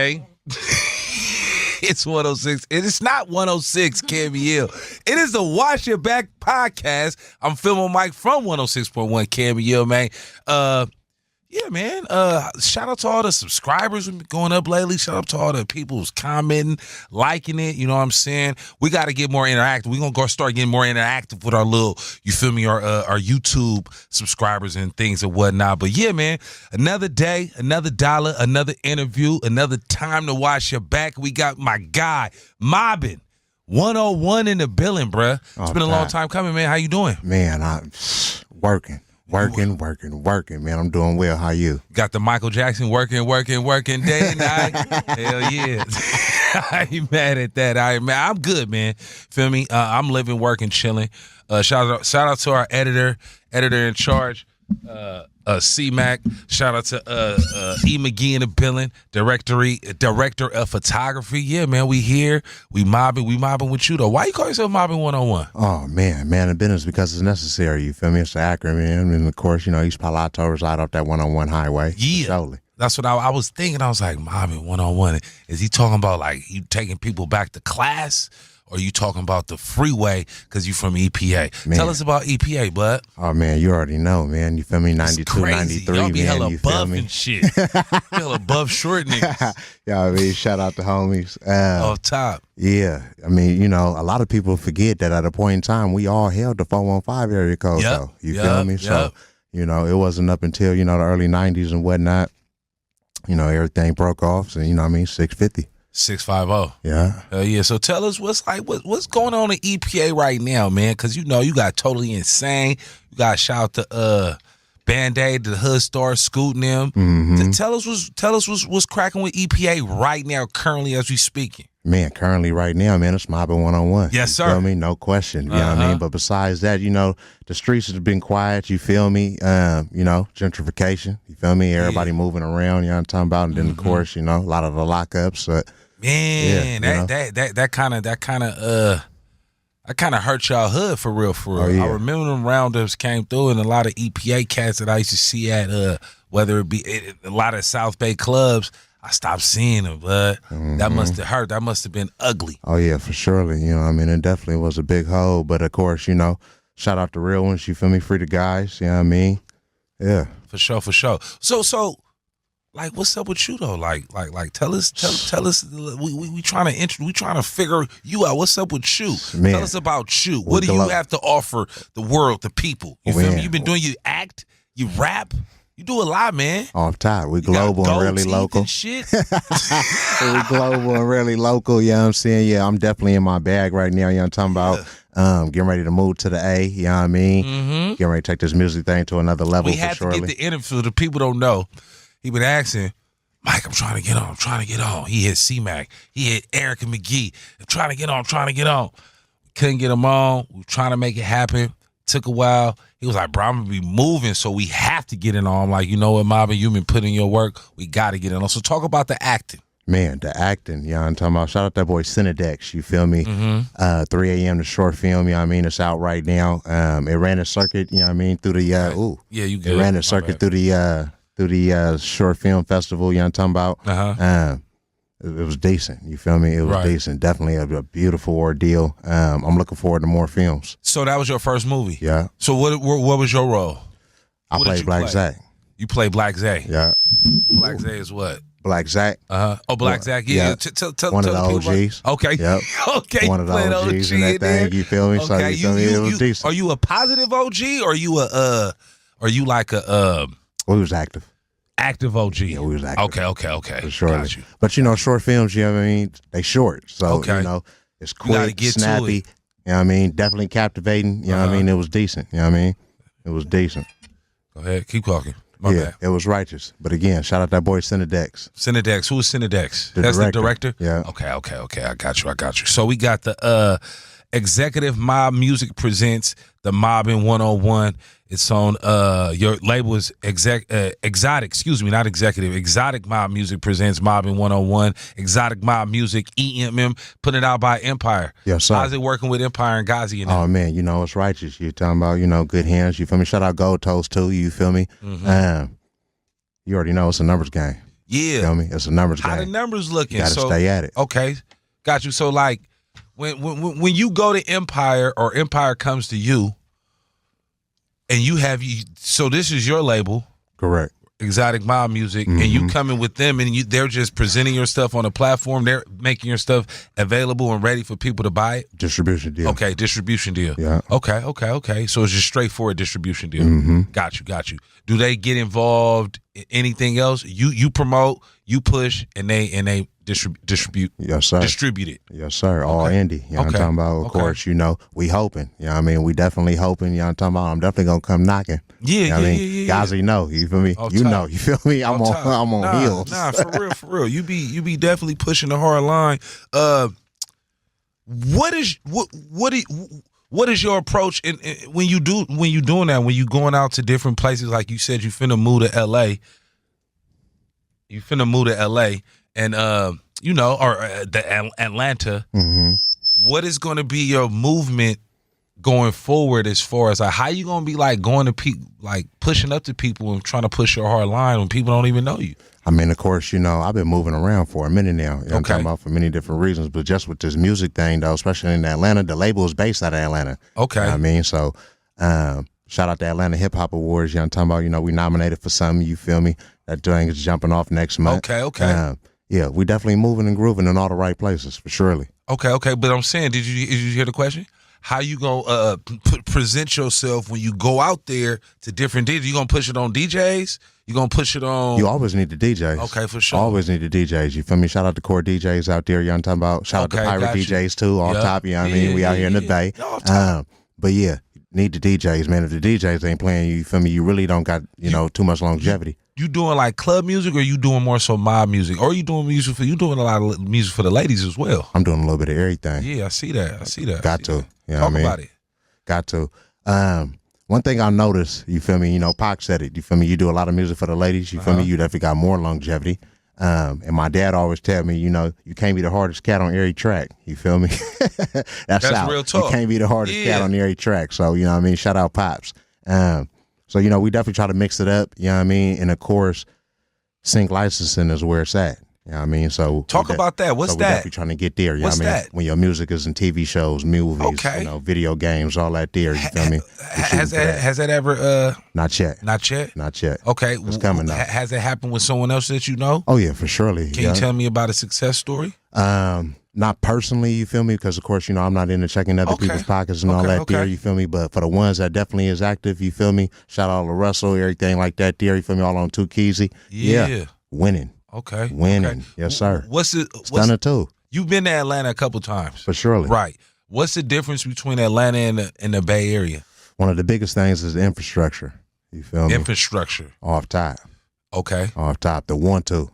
Hey. It's 106. It's not 106 Cameo. It is the Wash Your Back podcast. I'm filming Mike from 106.1 Cameo, man. Yeah, man. Shout out to all the subscribers who've been going up lately. Shout out to all the people who's commenting, liking it. You know what I'm saying? We got to get more interactive. We're going to start getting more interactive with our little, you feel me, our YouTube subscribers and things and whatnot. But yeah, man, another day, another dollar, another interview, another time to wash your back. We got my guy, Mobbin101 in the building, bruh. It's been a long time coming, man. How you doing? Man, I'm working, man. I'm doing well. How you? Got the Michael Jackson working day and night. Hell yeah. I ain't mad at that. I'm good, man. Feel me? I'm living, working, chilling. Shout out to our editor in charge, C-Mac. Shout out to E. McGee in the building, director of photography. Yeah, man, we here. We mobbing with you, though. Why you call yourself Mobbin101? Oh, man, the business because it's necessary. You feel me? It's the acronym. And, of course, you know, East Palo Alto reside off that 101 highway. Yeah. Surely. That's what I was thinking. I was like, Mobbin101. Is he talking about, like, you taking people back to class? Or you talking about the freeway because you from EPA? Man. Tell us about EPA, bud. Oh, man, you already know, man. You feel me? 92, 93, y'all be man. hella You feel buff me? and shit. Hella buff short niggas. Yeah, I mean, shout out to homies. Off top. Yeah, I mean, you know, a lot of people forget that at a point in time, we all held the 415 area code, though. You feel me? So, you know, it wasn't up until, you know, the early 90s and whatnot, you know, everything broke off. So, you know what I mean? 650. 650. Yeah. Yeah. So tell us what's going on in EPA right now, man? Because you know you got Totally Insane. You got shout out to Band-Aid, the Hood Star, Scooting them. Mm-hmm. Tell us what's cracking with EPA right now, currently as we speaking. Man, currently right now, man, it's Mobbin101. Yes, sir. You feel me? No question. You know what I mean? But besides that, you know, the streets have been quiet. You feel me? You know, gentrification. You feel me? Everybody moving around. You know what I'm talking about? And then, of course, you know, a lot of the lockups. But man, yeah, that kind of hurt y'all hood for real. Oh, yeah. I remember them roundups came through, and a lot of EPA cats that I used to see at whether it be a lot of South Bay clubs. I stopped seeing them, but that must have hurt. That must have been ugly. Oh, yeah, for surely. You know, I mean, it definitely was a big hole. But, of course, you know, shout out the real ones. You feel me? Free the guys. You know what I mean? Yeah. For sure. So, like, what's up with you, though? Like, tell us. We trying to figure you out. What's up with you? Man. Tell us about you. What do you have to offer the world, the people? You feel me? You've been doing, you act, you rap. You do a lot, man. Off top. We global and really local. And shit. We global and really local, you know what I'm saying? Yeah, I'm definitely in my bag right now, you know what I'm talking about? Getting ready to move to the A, you know what I mean? Mm-hmm. Getting ready to take this music thing to another level. We had to get the interview. The people don't know. He been asking, Mike, I'm trying to get on. He hit C-Mac. He hit Erica McGee. I'm trying to get on. Couldn't get him on. We were trying to make it happen. Took a while. He was like, bro, I'm going to be moving, so we have to get it on. I'm like, you know what, Mobbin, you've been putting in your work. We got to get it on. So talk about the acting. Man, the acting, you know what I'm talking about? Shout out that boy Cinedex, you feel me? 3 a.m. the short film, you know what I mean? It's out right now. It ran a circuit, you know what I mean, through the, Yeah, you good. It ran a circuit through the short film festival, you know what I'm talking about? It was decent, you feel me? It was decent. Definitely a beautiful ordeal. I'm looking forward to more films. So that was your first movie? Yeah. So what was your role? I played Black Zach. You played Black Zach? Yeah. Black Zach is what? Black Zach. Oh, Black Zach. Yeah. Tell one of the OGs. Okay. Yep. Okay. One of the OGs in that thing. You feel me? Okay. So you feel me? It was decent. Are you a positive OG or are you like a We was active. Active OG. Yeah, we was active. Okay. For sure. Got you. But you know, short films, you know what I mean? They short. So you know, it's quick, snappy. You know what I mean? Definitely captivating. You know what I mean? It was decent. You know what I mean? It was decent. Go ahead. Keep talking. My bad. It was righteous. But again, shout out that boy Cinedex. Cinedex. Who is Cinedex? That's the director? Yeah. Okay. I got you. So we got the Executive Mob Music presents the Mobbin101. It's on your label is Exotic, not Executive. Exotic Mob Music presents Mobbin101. Exotic Mob Music, EMM, put it out by Empire. Yes, sir. How's it working with Empire and Ghazi? Oh man, you know it's righteous. You're talking about, you know, good hands. You feel me? Shout out Gold Toast too. You feel me? You already know it's a numbers game. Yeah. You feel me? It's a numbers game. How the numbers looking? You gotta stay at it. Okay, got you. So like when you go to Empire or Empire comes to you, and so this is your label, correct? Exotic Mob Music, and you coming with them, and they're just presenting your stuff on a platform. They're making your stuff available and ready for people to buy it. Distribution deal. Okay, distribution deal. Yeah. Okay. So it's just straightforward distribution deal. Got you. Do they get involved in anything else? You promote, you push, and they distribute. Yes, sir. Distribute it. Yes, sir. All indie. You know what I'm talking about? Of course, we hoping. You know what I mean? We definitely hoping. You know what I'm talking about? I'm definitely gonna come knocking. Yeah, you know what I mean? Guys, you feel me? All you tight. know, you feel me? I'm on heels. Nah, for real. You be definitely pushing the hard line. What is your approach when you doing that, when you going out to different places, like you said you finna move to LA. You finna move to LA and Atlanta. What is gonna be your movement going forward as far as like how you gonna be like going to people, like pushing up to people and trying to push your hard line when people don't even know you? I mean, of course, I've been moving around for a minute now. You know what I'm talking about, for many different reasons, but just with this music thing though, especially in Atlanta, the label is based out of Atlanta. Okay. You know what I mean? So shout out to Atlanta Hip Hop Awards. You know what I'm talking about? We nominated for something, you feel me? That thing is jumping off next month. Okay. Yeah, we definitely moving and grooving in all the right places, for surely. Okay. But I'm saying, did you hear the question? How you gonna present yourself when you go out there to different DJs? You gonna push it on DJs? You gonna push it on? You always need the DJs. Okay, for sure. Always need the DJs. You feel me? Shout out to core DJs out there. You know what I'm talking about? Shout out to pirate DJs too. Off top, you know what I mean? We out here in the Bay. But yeah, need the DJs, man. If the DJs ain't playing, you feel me? You really don't got too much longevity. You doing like club music, or you doing more so mob music, or you doing you doing a lot of music for the ladies as well? I'm doing a little bit of everything. Yeah, I see that. Got to. You know Talk what I mean? about it. Got to. One thing I noticed, you feel me? Pac said it. You feel me? You do a lot of music for the ladies. You feel me? You definitely got more longevity. And my dad always tell me, you can't be the hardest cat on every track. You feel me? That's out. Real talk. You can't be the hardest cat on every track. So, you know what I mean? Shout out Pops. So, we definitely try to mix it up. You know what I mean? And of course, sync licensing is where it's at. You know what I mean? So talk about that. What's that? We're definitely trying to get there. You know what I mean? That? When your music is in TV shows, movies, video games, all that there. You feel me? Has that ever? Not yet. Not yet. Not yet. Okay, it's coming now. Has it happened with someone else that you know? Oh yeah, for surely. Can you tell me about a success story? Not personally, you feel me? Because of course, I'm not into checking other people's pockets and all that there, you feel me? But for the ones that definitely is active, you feel me? Shout out to Russell, everything like that there, you feel me? All on Too Keezy. Yeah. Winning. Okay. Winning. Okay. Yes, sir. Stunner too. You've been to Atlanta a couple times. For surely. Right. What's the difference between Atlanta and the Bay Area? One of the biggest things is the infrastructure. You feel me? Infrastructure. Off top. Okay. Off top. The 1-2.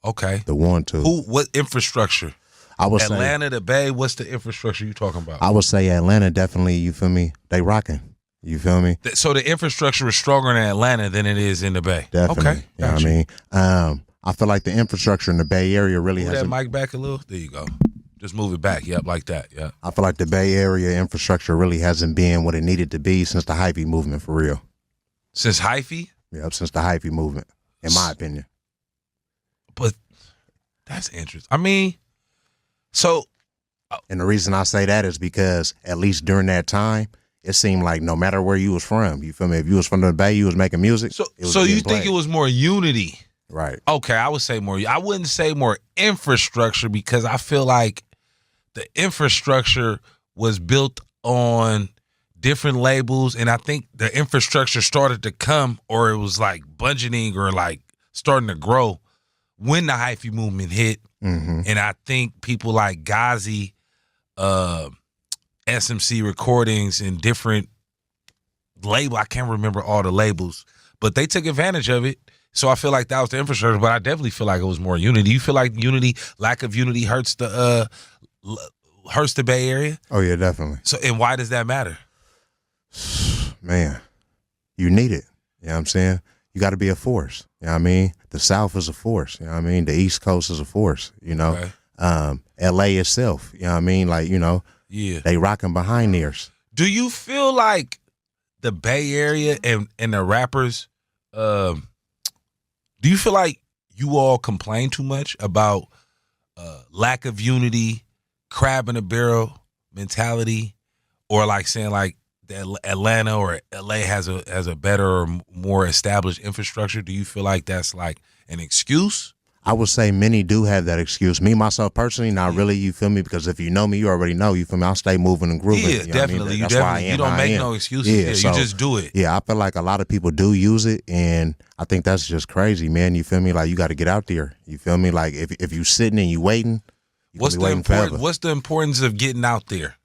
Okay. The 1-2. What infrastructure? I would Atlanta, the Bay, what's the infrastructure you talking about? I would say Atlanta definitely, you feel me? They rocking. You feel me? So the infrastructure is stronger in Atlanta than it is in the Bay. Definitely. Okay. You know what I mean? I feel like the infrastructure in the Bay Area really has. Move that mic back a little. There you go. Just move it back. Yep, like that. Yeah. I feel like the Bay Area infrastructure really hasn't been what it needed to be since the hyphy movement, for real. Since hyphy? Yep, since the hyphy movement, in my opinion. But that's interesting. I mean, so. And the reason I say that is because at least during that time, it seemed like no matter where you was from, you feel me? If you was from the Bay, you was making music. So you think it was more unity? Right. Okay, I would say more. I wouldn't say more infrastructure, because I feel like the infrastructure was built on different labels, and I think the infrastructure started to come, or it was like budgeting or like starting to grow when the hyphy movement hit. Mm-hmm. And I think people like Ghazi, SMC Recordings, and different label, I can't remember all the labels, but they took advantage of it. So I feel like that was the infrastructure, but I definitely feel like it was more unity. You feel like lack of unity hurts the Bay Area? Oh yeah, definitely. So, and why does that matter? Man, you need it. You know what I'm saying? You got to be a force. You know what I mean? The South is a force. You know what I mean? The East Coast is a force. Okay. LA itself. You know what I mean? Like, yeah, they rocking behind theirs. Do you feel like the Bay Area and the rappers, do you feel like you all complain too much about lack of unity, crab in a barrel mentality, or like saying like that Atlanta or LA has a better or more established infrastructure? Do you feel like that's like an excuse? I would say many do have that excuse. Me, myself, personally, not really, you feel me? Because if you know me, you already know, you feel me? I'll stay moving and grooving. Yeah, you know definitely. I mean? You definitely. You don't make no excuses. Yeah, so, you just do it. Yeah, I feel like a lot of people do use it, and I think that's just crazy, man. You feel me? Like, you got to get out there. You feel me? Like, if you sitting and you waiting, what's the importance of getting out there?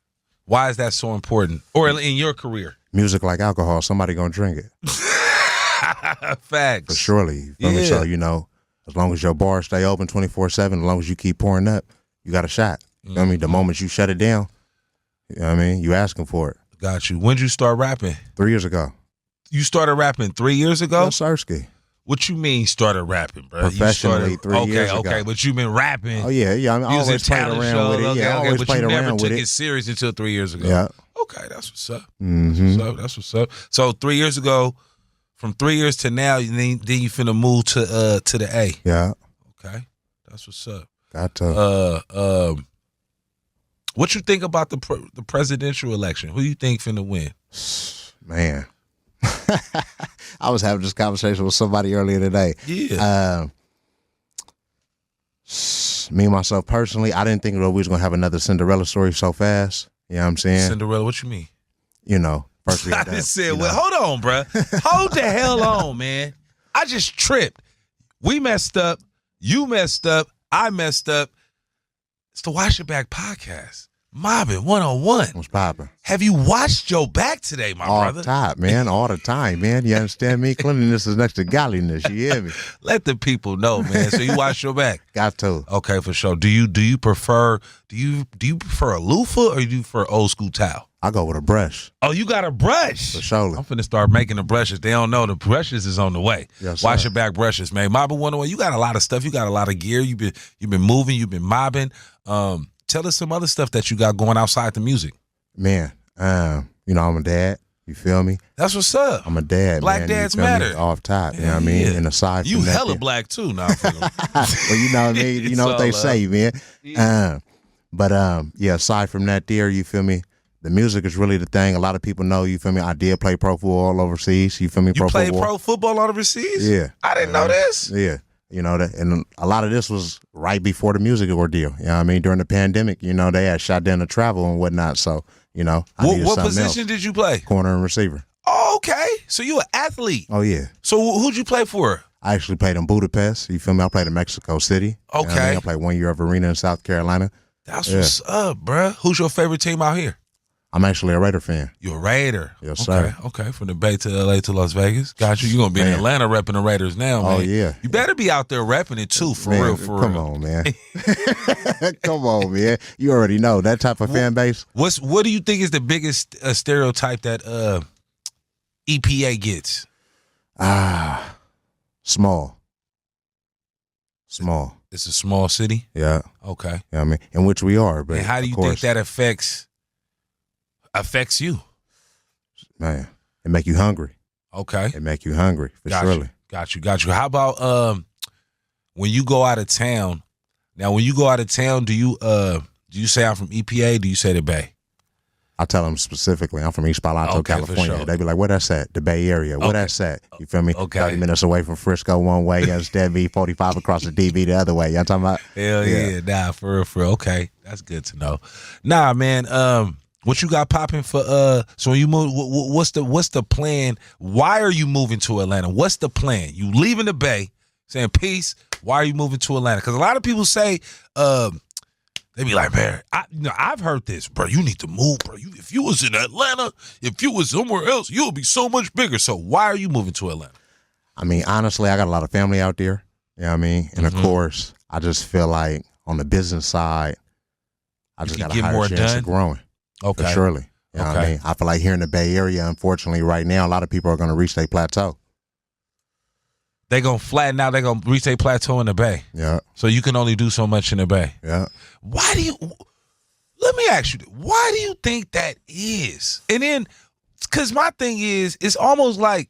Why is that so important? Or in your career? Music like alcohol, somebody gonna drink it. Facts. For surely. You feel me? So, you know, as long as your bar stay open 24/7, as long as you keep pouring up, you got a shot. You know what I mean? The moment you shut it down, you know what I mean? You asking for it. Got you. When'd you start rapping? 3 years ago. You started rapping 3 years ago? Yes, Sirski. What you mean started rapping, bro? Professionally, 3 years ago. Okay, but you've been rapping. Oh, yeah. I mean, I always played around with it. Okay, I always but played you around never with took it. it serious until 3 years ago. Yeah. Okay, that's what's up. Mm-hmm. That's what's up. So 3 years ago, from 3 years to now, then you finna move to the A. Yeah. Okay, that's what's up. Got to. What you think about the presidential election? Who you think finna win? Man. I was having this conversation with somebody earlier today. Yeah. Me, myself, personally, I didn't think that we was going to have another Cinderella story so fast. You know what I'm saying? Cinderella, what you mean? You know, first we I just said, well, hold on, bro. Hold the hell on, man. I just tripped. We messed up. You messed up. I messed up. It's the Wash Your Back podcast. Mobbin101. What's poppin'? Have you washed your back today, my brother? All the time, man. All the time, man. You understand me? Cleanliness is next to godliness. You hear me? Let the people know, man. So you wash your back? Got to. Okay, for sure. Do you prefer a loofah or do you prefer old school towel? I go with a brush. Oh, you got a brush? For sure. I'm finna start making the brushes. They don't know the brushes is on the way. Yes, Wash sir. your back brushes, man. Mobbin101, you got a lot of stuff. You got a lot of gear. You've been moving. You've been mobbing. Tell us some other stuff that you got going outside the music. Man, you know, I'm a dad. You feel me? That's what's up. I'm a dad, Black man. dads You feel me? matter. Off top, you know what I mean? And aside from you that, hella black too now. well, you know what I mean? You know what they say, man. Yeah. Yeah, aside from that there, you feel me? The music is really the thing. A lot of people know, you feel me? I did play pro football all overseas. You feel me? You played pro football all overseas? Yeah. I didn't know this. Yeah. You know, that, and a lot of this was right before the music ordeal. You know what I mean? During the pandemic, you know, they had shot down the travel and whatnot. So, you know, what position did you play? Corner and receiver. Oh, okay. So you an athlete. Oh, yeah. So who'd you play for? I actually played in Budapest. You feel me? I played in Mexico City. Okay. You know what I mean? I played 1 year of arena in South Carolina. That's what's up, bruh. Who's your favorite team out here? I'm actually a Raider fan. You're a Raider. Yes, sir. Okay. From the Bay to LA to Las Vegas. Got you. You're going to be in Atlanta repping the Raiders now, man. Oh, yeah. You better be out there repping it, too, for real. Come on, man. Come on, man. You already know that type of fan base. What do you think is the biggest stereotype that EPA gets? Small. It's a small city? Yeah. Okay. Yeah, I mean, in which we are. But and how do you think that affects you? Man, it make you hungry. Okay. It make you hungry, for surely. Got you. How about when you go out of town? Now, when you go out of town, do you say I'm from EPA? Do you say the Bay? I tell them specifically, I'm from East Palo Alto, California. Sure. They be like, where that's at? The Bay Area. Where that's at? You feel me? Okay. 30 minutes away from Frisco one way. You understand me? 45 across the DV the other way. You know what I'm talking about? Hell yeah. Nah, for real. Okay. That's good to know. Nah, man, what you got popping for so when you move, what's the plan? Why are you moving to Atlanta? What's the plan? You leaving the Bay, saying peace. Why are you moving to Atlanta? Because a lot of people say they be like, man, I've heard this, bro. You need to move, bro. If you was in Atlanta, if you was somewhere else, you'll be so much bigger. So why are you moving to Atlanta? I mean, honestly, I got a lot of family out there. You know what I mean? And of course, I just feel like on the business side, I just got a higher chance of growing. Okay. For surely. You know what I mean? I feel like here in the Bay Area, unfortunately, right now, a lot of people are going to reach their plateau. They're going to flatten out. They're going to reach their plateau in the Bay. Yeah. So you can only do so much in the Bay. Yeah. Let me ask you, why do you think that is? And then, because my thing is, it's almost like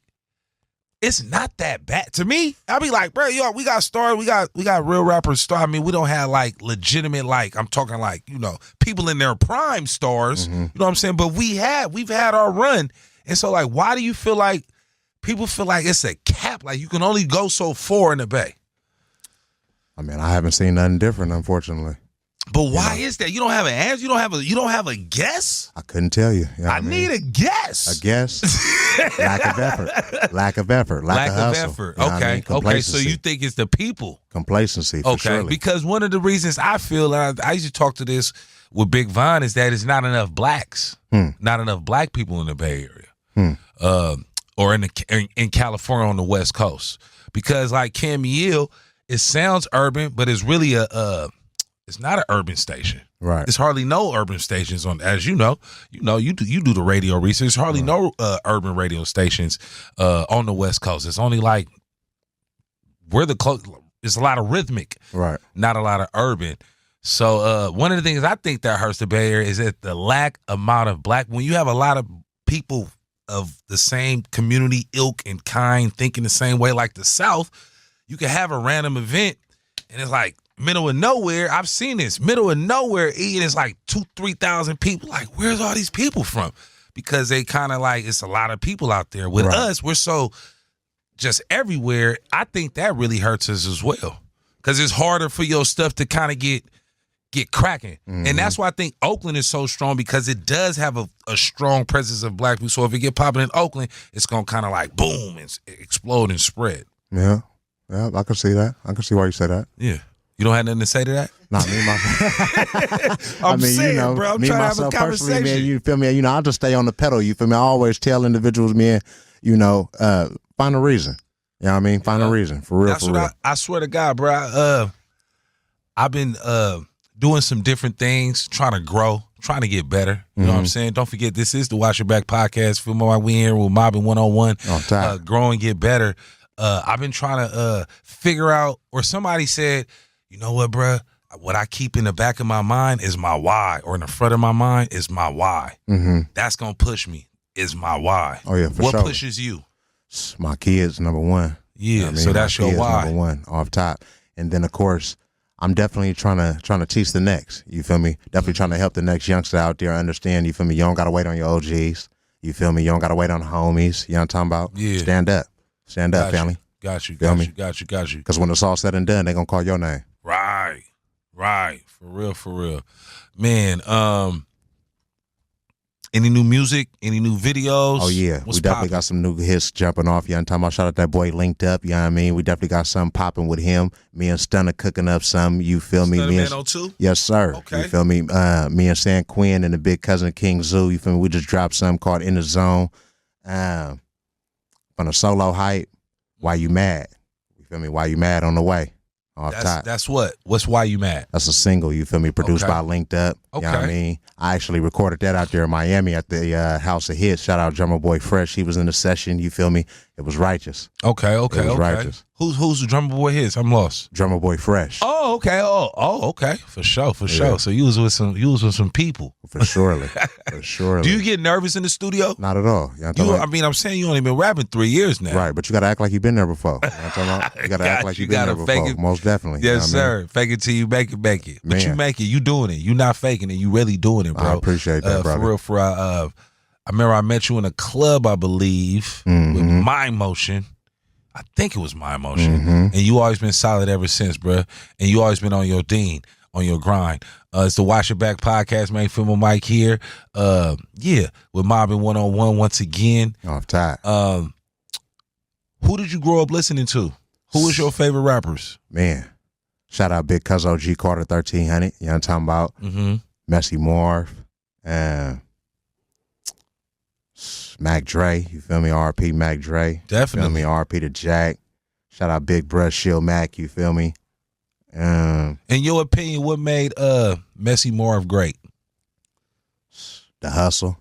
it's not that bad to me. I be like, bro, yo, we got stars, we got real rappers star. I mean, we don't have like legitimate, like I'm talking like, you know, people in their prime stars. You know what I'm saying? But we've had our run. And so like, why do you feel like people feel like it's a cap? Like you can only go so far in the Bay. I mean, I haven't seen nothing different, unfortunately. But why is that? You don't have an answer. You don't have a guess. I couldn't tell you. I need a guess. A guess. Lack of effort. Lack of effort. Lack of hustle. Effort. You know what I mean? Okay. So you think it's the people? Complacency. For surely. Because one of the reasons I feel, and I used to talk to this with Big Von, is that it's not enough blacks, not enough black people in the Bay Area, or in California on the West Coast. Because like Camille, it sounds urban, but it's really it's not an urban station. Right. There's hardly no urban stations on, as you know, you do the radio research. There's hardly no urban radio stations on the West Coast. It's only like it's a lot of rhythmic, right? Not a lot of urban. So one of the things I think that hurts the Bay Area is that the lack amount of black. When you have a lot of people of the same community, ilk, and kind thinking the same way, like the South, you can have a random event and it's like middle of nowhere. I've seen this middle of nowhere. And it's like 2,000-3,000 people. Like, where's all these people from? Because they kind of like, it's a lot of people out there. With us, we're so just everywhere. I think that really hurts us as well. Because it's harder for your stuff to kind of get cracking. And that's why I think Oakland is so strong, because it does have a strong presence of black people. So if it get popping in Oakland, it's going to kind of like boom and explode and spread. Yeah. Yeah, I can see that. I can see why you say that. Yeah. You don't have nothing to say to that? Not me, myself. I'm saying, bro, I'm trying to have a conversation. Man, you feel me? You know, I'll just stay on the pedal. You feel me? I always tell individuals, man, you know, find a reason. You know what I mean? Find a reason. For real, That's for what real. I swear to God, bro. I've been doing some different things, trying to grow, trying to get better. You know what I'm saying? Don't forget, this is the Watch Your Back podcast. Feel my way here with Mobbin101. Grow and get better. I've been trying to figure out, or somebody said, you know what, bro? What I keep in the back of my mind is my why, or in the front of my mind is my why. That's going to push me, is my why. Oh, yeah, for what sure. pushes you? My kids, number one. Yeah, you know what I mean? So that's my your kids, why. Number one, off top. And then, of course, I'm definitely trying to teach the next. You feel me? Definitely trying to help the next youngster out there understand. You feel me? You don't got to wait on your OGs. You feel me? You don't got to wait on the homies. You know what I'm talking about? Yeah. Stand up. Stand up, family. Got you. Feel me? Got you. Because when it's all said and done, they're going to call your name. Right. For real. Man, any new music? Any new videos? Oh, yeah. We definitely got some new hits jumping off. You know what I'm talking about? Shout out that boy Linked Up. You know what I mean? We definitely got something popping with him. Me and Stunner cooking up some. You feel me? Stunner Man 02? Yes, sir. Okay. You feel me? Me and San Quinn and the big cousin King Zoo. You feel me? We just dropped something called In the Zone. From a solo hype. Why You Mad? You feel me? Why You Mad on the way. Off top. That's what? What's Why You Mad? That's a single, you feel me? Produced by Linked Up. You know what I mean? I actually recorded that out there in Miami at the House of Hits. Shout out Drummer Boy Fresh. He was in the session, you feel me? It was righteous. Okay. It was righteous. Who's the Drummer Boy Hits? I'm lost. Drummer Boy Fresh. Oh, okay. Oh, okay. For sure. So you was with some people. For surely. Do you get nervous in the studio? Not at all. You know I mean, I'm saying you only been rapping 3 years now. Right, but you got to act like you've been there before. You know what I'm talking about? You got to act like you've been there before. Most definitely. Yes, sir. Fake it till you make it. But Man. you make it. You doing it. You not faking it. You really doing it, bro. I appreciate that, brother. For real. I remember I met you in a club, I believe, with Mind Motion. I think it was Mind Motion. And you always been solid ever since, bro. And you always been on your dean, on your grind. It's the Watch Your Back podcast, man. Film Mike here. With Mobbin101 once again. Off top. Who did you grow up listening to? Who was your favorite rappers? Man, shout out Big Cuz OG Carter 1300. You know what I'm talking about? Messy Marv. Mac Dre, you feel me? RP Mac Dre. Definitely. You feel me? RP to Jack. Shout out Big Bruh Shield Mac, you feel me? In your opinion, what made Messy Marv great? The hustle.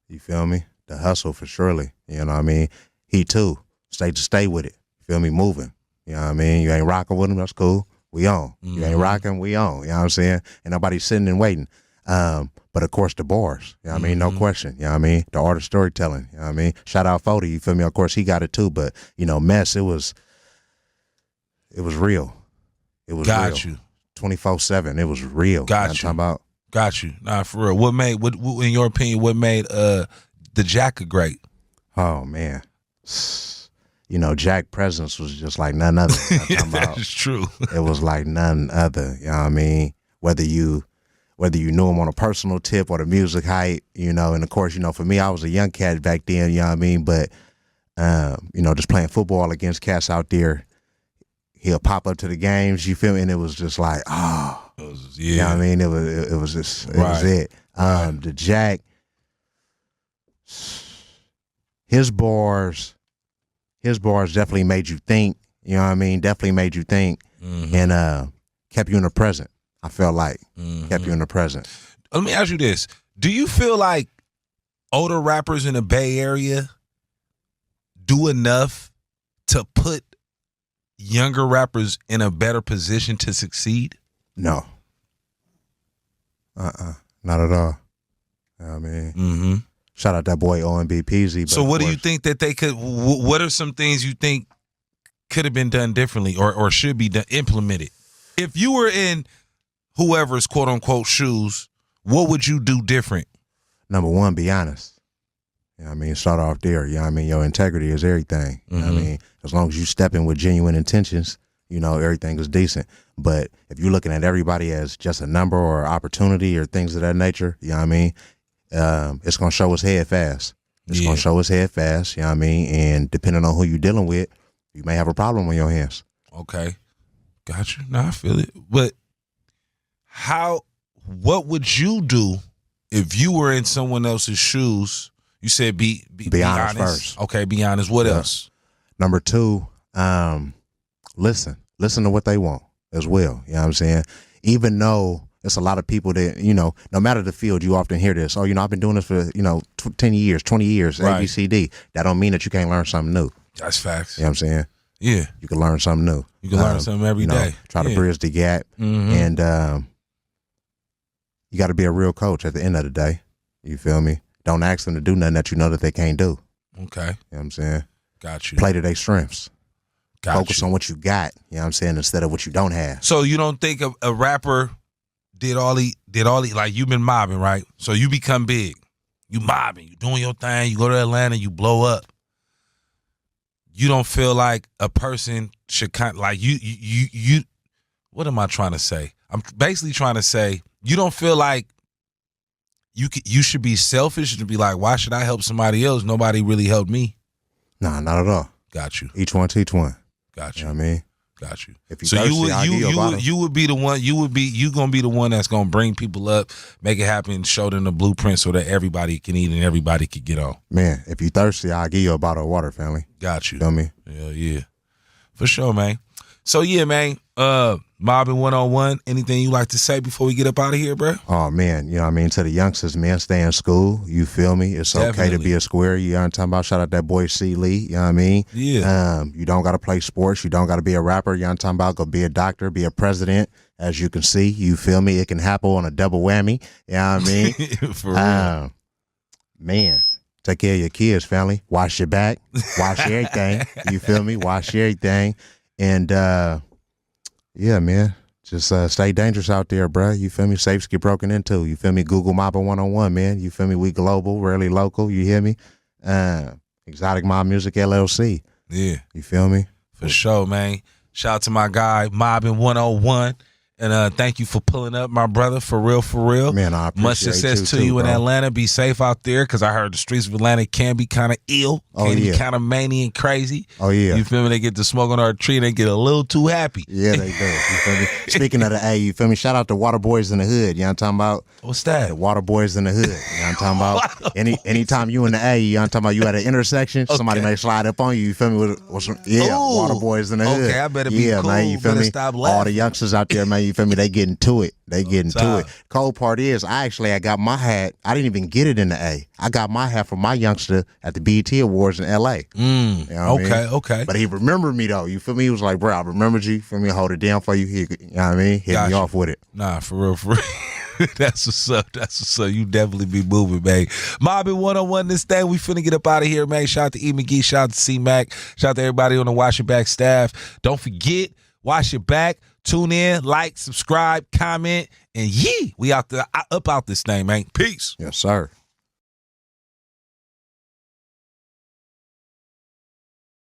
You feel me? The hustle for surely. You know what I mean? He too. Stay with it. You feel me? Moving. You know what I mean? You ain't rocking with him, that's cool. We on. You ain't rocking, we on. You know what I'm saying? And nobody sitting and waiting. But of course the bars, you know what I mean? No question. You know what I mean? The art of storytelling, you know what I mean? Shout out Fody, you feel me? Of course he got it too, but you know, Mess, it was real. It was Got real. you. 24/7. It was real. Got you. Talking about. Got you. Nah, for real. What in your opinion, what made the Jacka great? Oh man. You know, Jack presence was just like none other. That's true. It was like none other. You know what I mean? Whether you knew him on a personal tip or the music hype, you know, and of course, you know, for me, I was a young cat back then, you know what I mean? But you know, just playing football against cats out there, he'll pop up to the games, you feel me? And it was just like, oh, you know what I mean? It was it. The Jack, his bars definitely made you think, you know what I mean? Definitely made you think, and kept you in the present. I felt like kept you in the present. Let me ask you this. Do you feel like older rappers in the Bay Area do enough to put younger rappers in a better position to succeed? No. Not at all. You know what I mean? Shout out that boy OMB Peasy. So what do you think that they could, what are some things you think could have been done differently or should be done, implemented? If you were in whoever's quote unquote shoes, what would you do different? Number one, be honest. You know what I mean? Start off there. You know what I mean? Your integrity is everything. You know what I mean? As long as you step in with genuine intentions, you know, everything is decent. But if you're looking at everybody as just a number or opportunity or things of that nature, you know what I mean? It's going to show its head fast. It's going to show its head fast, you know what I mean? And depending on who you're dealing with, you may have a problem on your hands. Okay. Got you. No, I feel it. But what would you do if you were in someone else's shoes? You said be honest first. Okay, be honest. What else? Number two, listen to what they want as well. You know what I'm saying? Even though it's a lot of people that, you know, no matter the field, you often hear this. Oh, you know, I've been doing this for, you know, 10 years, 20 years, right. ABCD. That don't mean that you can't learn something new. That's facts. You know what I'm saying? Yeah. You can learn something new. You can learn something every day. Try to bridge the gap. And you got to be a real coach at the end of the day. You feel me? Don't ask them to do nothing that you know that they can't do. Okay. You know what I'm saying? Got you. Play to their strengths. Focus on what you got, you know what I'm saying, instead of what you don't have. So you don't think a rapper did all he like, you've been mobbing, right? So you become big. You mobbing, you doing your thing, you go to Atlanta, you blow up. You don't feel like a person should kind of like you what am I trying to say? I'm basically trying to say you don't feel like you should be selfish to be like, why should I help somebody else? Nobody really helped me. Nah, not at all. Got you. Each one teach one. Got you. You know what I mean? Got you. If you so thirsty, you would be the one. You gonna be the one that's gonna bring people up, make it happen, show them the blueprint so that everybody can eat and everybody can get on. Man, if you thirsty, I'll give you a bottle of water, family. Got you. Feel me? Yeah, for sure, man. So yeah, man. Mobbin101. Anything you like to say before we get up out of here, bro? Oh man, you know what I mean? To the youngsters, man, stay in school. You feel me? It's okay to be a square. You know what I'm talking about? Shout out that boy C. Lee. You know what I mean? Yeah. You don't got to play sports. You don't got to be a rapper. You know what I'm talking about? Go be a doctor, be a president. As you can see, you feel me? It can happen on a double whammy. You know what I mean? For real. Man, take care of your kids, family. Wash your back. Wash everything. You feel me? Wash everything. And yeah, man, just stay dangerous out there, bro. You feel me? Safes get broken into. You feel me? Google Mobbin101, man. You feel me? We global, rarely local. You hear me? Exotic Mob Music LLC. Yeah. You feel me? For sure, man. Shout out to my guy, Mobbin101. And thank you for pulling up, my brother, for real. Man, I appreciate much success to you in Atlanta. Be safe out there, because I heard the streets of Atlanta can be kind of ill, be kind of many and crazy. Oh, yeah. You feel me? They get to smoke on our tree and they get a little too happy. Yeah, they do. You feel me? Speaking of the A, you feel me? Shout out to Water Boys in the Hood. You know what I'm talking about? What's that? The Water Boys in the Hood. You know what I'm talking about? Anytime you in the A, you know what I'm talking about? You at an intersection, somebody may slide up on you. You feel me? Water Boys in the Hood. Okay, I better be cool. Man, you feel me? Stop laughing. All the youngsters out there, man, you feel me? They getting to it. They getting to it. Cold part is, I got my hat. I didn't even get it in the A. I got my hat from my youngster at the BET Awards in L.A. You know what I mean? Okay. But he remembered me, though. You feel me? He was like, bro, I remembered you. For me, hold it down for you. You know what I mean? Hit me off with it. Nah, for real. That's what's up. That's what's up. You definitely be moving, man. Mobbin101 this thing. We finna get up out of here, man. Shout out to E. McGee. Shout out to C-Mac. Shout out to everybody on the Wash Your Back staff. Don't forget, Wash Your Back. Tune in, like, subscribe, comment, and we out there, up out this thing, man. Peace. Yes, sir.